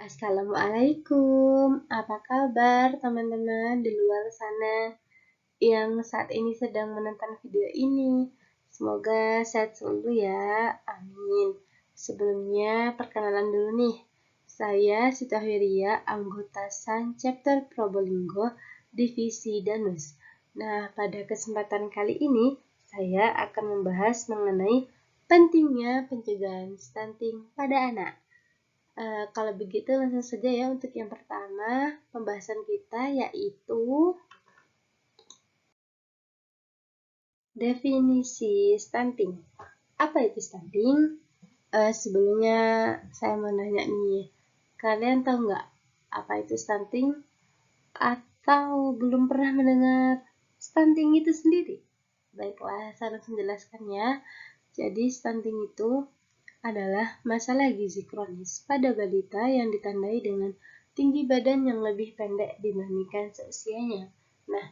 Assalamualaikum, apa kabar teman-teman di luar sana yang saat ini sedang menonton video ini? Semoga sehat selalu ya, amin. Sebelumnya perkenalan dulu nih, saya Sita Wiria, anggota San Chapter Probolinggo, Divisi Danus. Nah, pada kesempatan kali ini, saya akan membahas mengenai pentingnya pencegahan stunting pada anak. Kalau begitu langsung saja ya untuk yang pertama pembahasan kita yaitu definisi stunting. Apa itu stunting? Sebelumnya saya mau nanya nih, kalian tahu nggak apa itu stunting? Atau belum pernah mendengar stunting itu sendiri? Baiklah, saya langsung jelaskan ya. Jadi stunting itu adalah masalah gizi kronis pada balita yang ditandai dengan tinggi badan yang lebih pendek dibandingkan seusianya. Nah,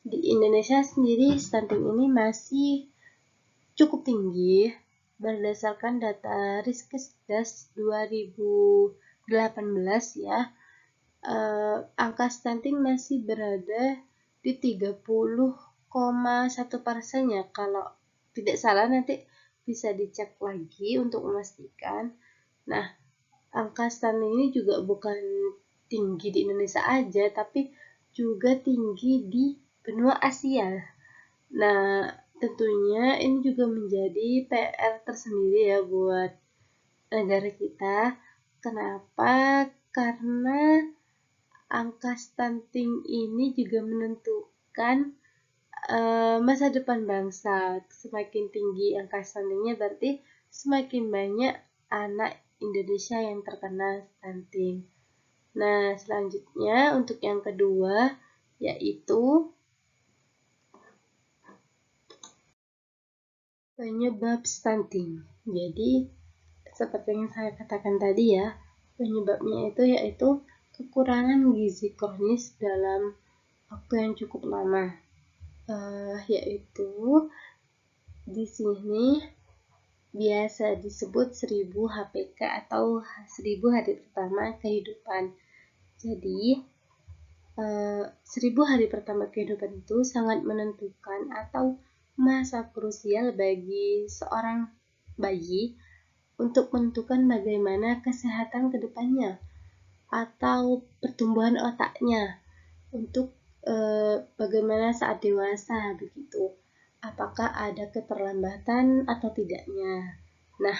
di Indonesia sendiri stunting ini masih cukup tinggi berdasarkan data Riskesdas 2018 ya. Angka stunting masih berada di 30,1% ya. Kalau tidak salah nanti bisa dicek lagi untuk memastikan. Nah, angka stunting ini juga bukan tinggi di Indonesia aja, tapi juga tinggi di benua Asia. Nah, tentunya ini juga menjadi PR tersendiri ya buat negara kita. Kenapa? Karena angka stunting ini juga menentukan masa depan bangsa. Semakin tinggi angka stuntingnya berarti semakin banyak anak Indonesia yang terkena stunting. Nah, selanjutnya untuk yang kedua yaitu penyebab stunting. Jadi, seperti yang saya katakan tadi ya, penyebabnya itu yaitu kekurangan gizi kronis dalam waktu yang cukup lama. Yaitu di sini biasa disebut 1000 HPK atau 1000 hari pertama kehidupan. Jadi 1000 hari pertama kehidupan itu sangat menentukan atau masa krusial bagi seorang bayi untuk menentukan bagaimana kesehatan kedepannya atau pertumbuhan otaknya untuk bagaimana saat dewasa begitu. Apakah ada keterlambatan atau tidaknya. Nah,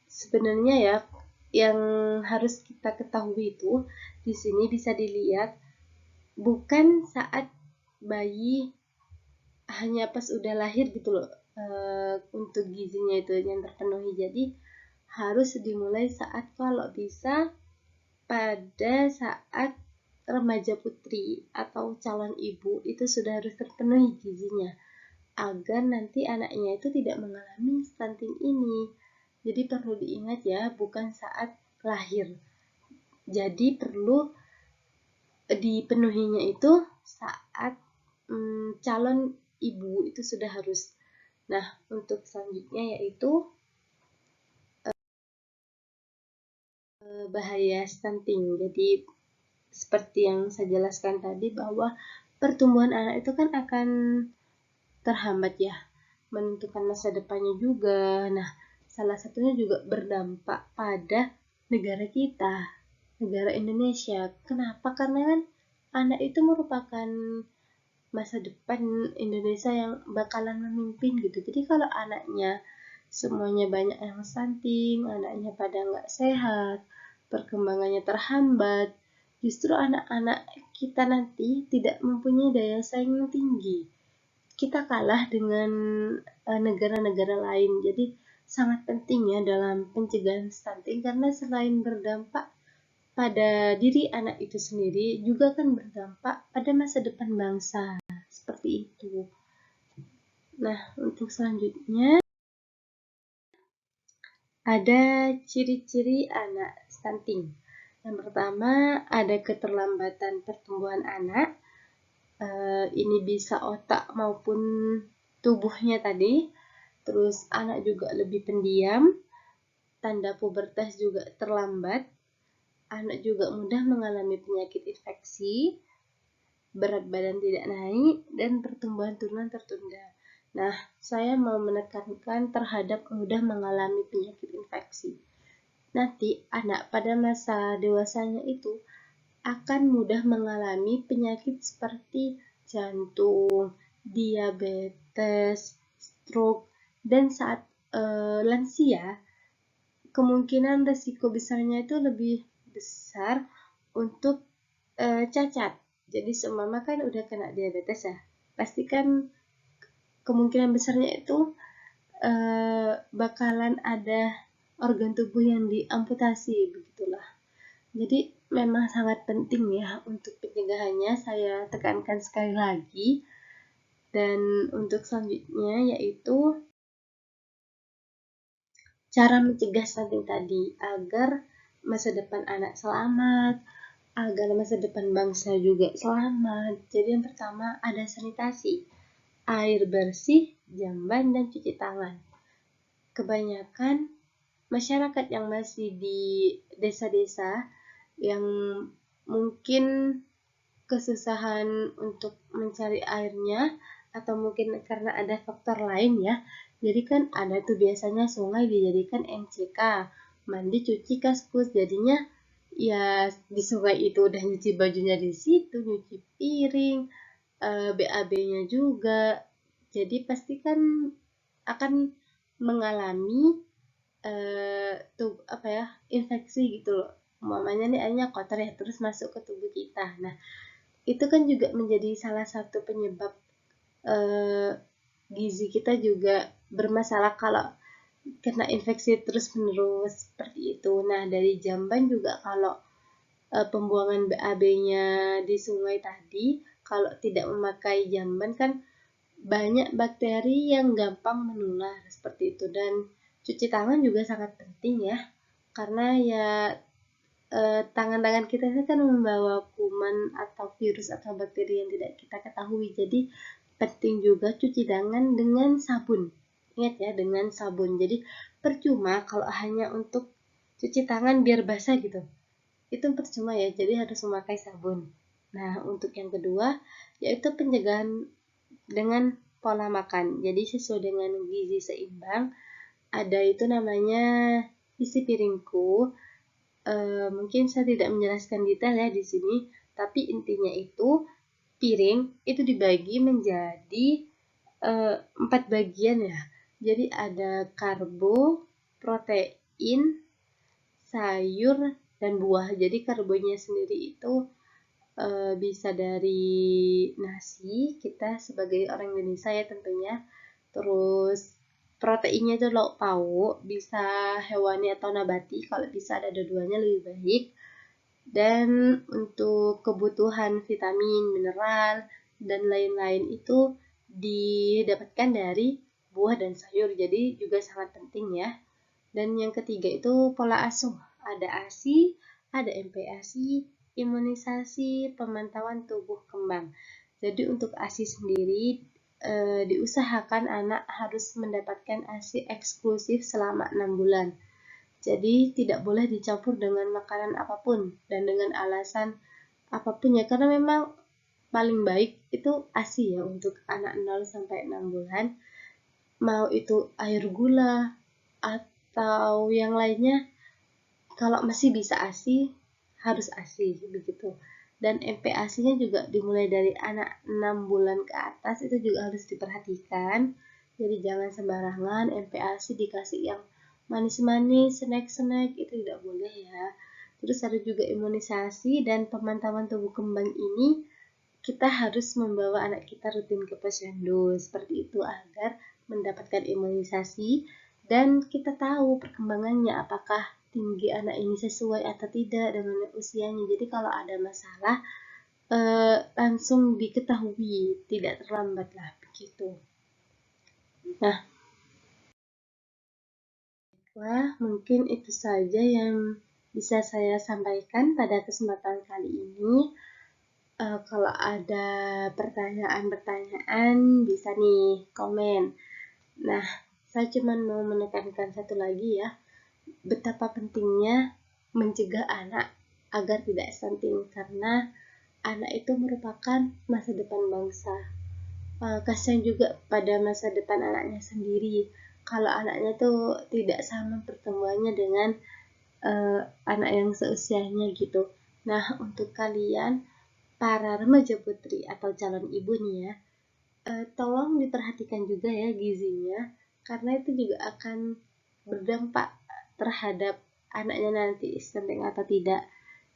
sebenarnya ya yang harus kita ketahui itu di sini bisa dilihat bukan saat bayi hanya pas udah lahir gitu loh untuk gizinya itu yang terpenuhi. Jadi harus dimulai saat kalau bisa pada saat remaja putri atau calon ibu itu sudah harus terpenuhi gizinya agar nanti anaknya itu tidak mengalami stunting ini. Jadi perlu diingat ya, bukan saat lahir. Jadi perlu dipenuhinya itu saat calon ibu itu sudah harus. Nah, untuk selanjutnya yaitu bahaya stunting. Jadi seperti yang saya jelaskan tadi bahwa pertumbuhan anak itu kan akan terhambat ya, menentukan masa depannya juga. Nah, salah satunya juga berdampak pada negara kita, negara Indonesia. Kenapa? Karena kan anak itu merupakan masa depan Indonesia yang bakalan memimpin gitu. Jadi kalau anaknya semuanya banyak yang stunting, anaknya pada nggak sehat, perkembangannya terhambat, justru anak-anak kita nanti tidak mempunyai daya saing yang tinggi. Kita kalah dengan negara-negara lain. Jadi sangat penting ya dalam pencegahan stunting karena selain berdampak pada diri anak itu sendiri, juga kan berdampak pada masa depan bangsa. Seperti itu. Nah, untuk selanjutnya ada ciri-ciri anak stunting. Yang pertama, ada keterlambatan pertumbuhan anak. Ini bisa otak maupun tubuhnya tadi. Terus anak juga lebih pendiam. tanda pubertas juga terlambat, anak juga mudah mengalami penyakit infeksi, berat badan tidak naik, dan pertumbuhan tulang tertunda. Nah, saya mau menekankan terhadap mudah mengalami penyakit infeksi. Nanti anak pada masa dewasanya itu akan mudah mengalami penyakit seperti jantung, diabetes, stroke, dan saat lansia kemungkinan resiko besarnya itu lebih besar untuk cacat. Jadi seumpama kan udah kena diabetes ya, pasti kan kemungkinan besarnya itu bakalan ada organ tubuh yang diamputasi, begitulah. Jadi memang sangat penting ya untuk pencegahannya, saya tekankan sekali lagi. Dan untuk selanjutnya yaitu cara mencegah stunting tadi agar masa depan anak selamat, agar masa depan bangsa juga selamat. Jadi yang pertama ada sanitasi, air bersih, jamban, dan cuci tangan. Kebanyakan masyarakat yang masih di desa-desa yang mungkin kesusahan untuk mencari airnya, atau mungkin karena ada faktor lain ya. Jadi kan ada tuh biasanya sungai dijadikan MCK, mandi cuci kaskus, jadinya ya di sungai itu udah nyuci bajunya di situ, nyuci piring, BAB-nya juga. Jadi pasti kan akan mengalami infeksi gitu loh. Umpamanya nih airnya kotor ya, terus masuk ke tubuh kita. Nah, itu kan juga menjadi salah satu penyebab gizi kita juga bermasalah kalau kena infeksi terus-menerus seperti itu. Nah, dari jamban juga kalau pembuangan BAB-nya di sungai tadi, kalau tidak memakai jamban kan banyak bakteri yang gampang menular seperti itu. Dan cuci tangan juga sangat penting ya, karena ya tangan-tangan kita ini kan membawa kuman atau virus atau bakteri yang tidak kita ketahui. Jadi penting juga cuci tangan dengan sabun. Ingat ya, dengan sabun. Jadi percuma kalau hanya untuk cuci tangan biar basah gitu. Itu percuma ya, jadi harus memakai sabun. Nah, untuk yang kedua yaitu pencegahan dengan pola makan. Jadi sesuai dengan gizi seimbang, ada itu namanya isi piringku. Mungkin saya tidak menjelaskan detail ya di sini, tapi intinya itu piring itu dibagi menjadi 4 bagian ya. Jadi ada karbo, protein, sayur, dan buah. Jadi karbonya sendiri itu bisa dari nasi, kita sebagai orang Indonesia ya tentunya. Terus proteinnya itu lauk pauk, bisa hewani atau nabati, kalau bisa ada dua-duanya lebih baik. Dan untuk kebutuhan vitamin, mineral, dan lain-lain itu didapatkan dari buah dan sayur, jadi juga sangat penting ya. Dan yang ketiga itu pola asuh, ada ASI, ada MPASI, imunisasi, pemantauan tubuh kembang. Jadi untuk ASI sendiri diusahakan anak harus mendapatkan ASI eksklusif selama 6 bulan. Jadi tidak boleh dicampur dengan makanan apapun dan dengan alasan apapun ya, karena memang paling baik itu ASI ya untuk anak 0 sampai 6 bulan. Mau itu air gula atau yang lainnya, kalau masih bisa ASI harus ASI begitu. Dan MPASI-nya juga dimulai dari anak 6 bulan ke atas, itu juga harus diperhatikan. Jadi jangan sembarangan MPASI dikasih yang manis-manis, snack-snack, itu tidak boleh ya. Terus ada juga imunisasi dan pemantauan tubuh kembang ini, kita harus membawa anak kita rutin ke posyandu seperti itu agar mendapatkan imunisasi dan kita tahu perkembangannya, apakah tinggi anak ini sesuai atau tidak dengan usianya. Jadi kalau ada masalah langsung diketahui, tidak terlambat lah begitu. Nah, mungkin itu saja yang bisa saya sampaikan pada kesempatan kali ini. Kalau ada pertanyaan-pertanyaan bisa nih komen. Nah, saya cuma mau menekankan satu lagi ya, betapa pentingnya mencegah anak agar tidak stunting, karena anak itu merupakan masa depan bangsa. Kasihan juga pada masa depan anaknya sendiri kalau anaknya tuh tidak sama pertumbuhannya dengan anak yang seusianya gitu. Nah, untuk kalian para remaja putri atau calon ibu nih ya, tolong diperhatikan juga ya gizinya, karena itu juga akan berdampak terhadap anaknya nanti stunting atau tidak.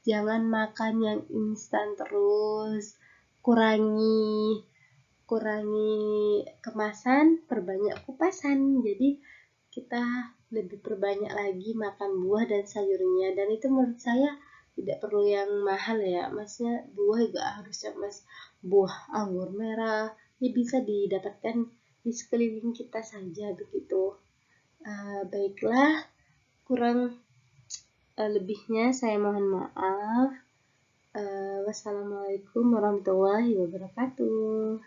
Jangan makan yang instan terus, kurangi kemasan, perbanyak kupasan. Jadi kita lebih perbanyak lagi makan buah dan sayurnya, dan itu menurut saya tidak perlu yang mahal ya, maksudnya buah juga harusnya buah anggur merah ya bisa didapatkan di sekeliling kita saja begitu. Baiklah, kurang lebihnya saya mohon maaf. Wassalamualaikum warahmatullahi wabarakatuh.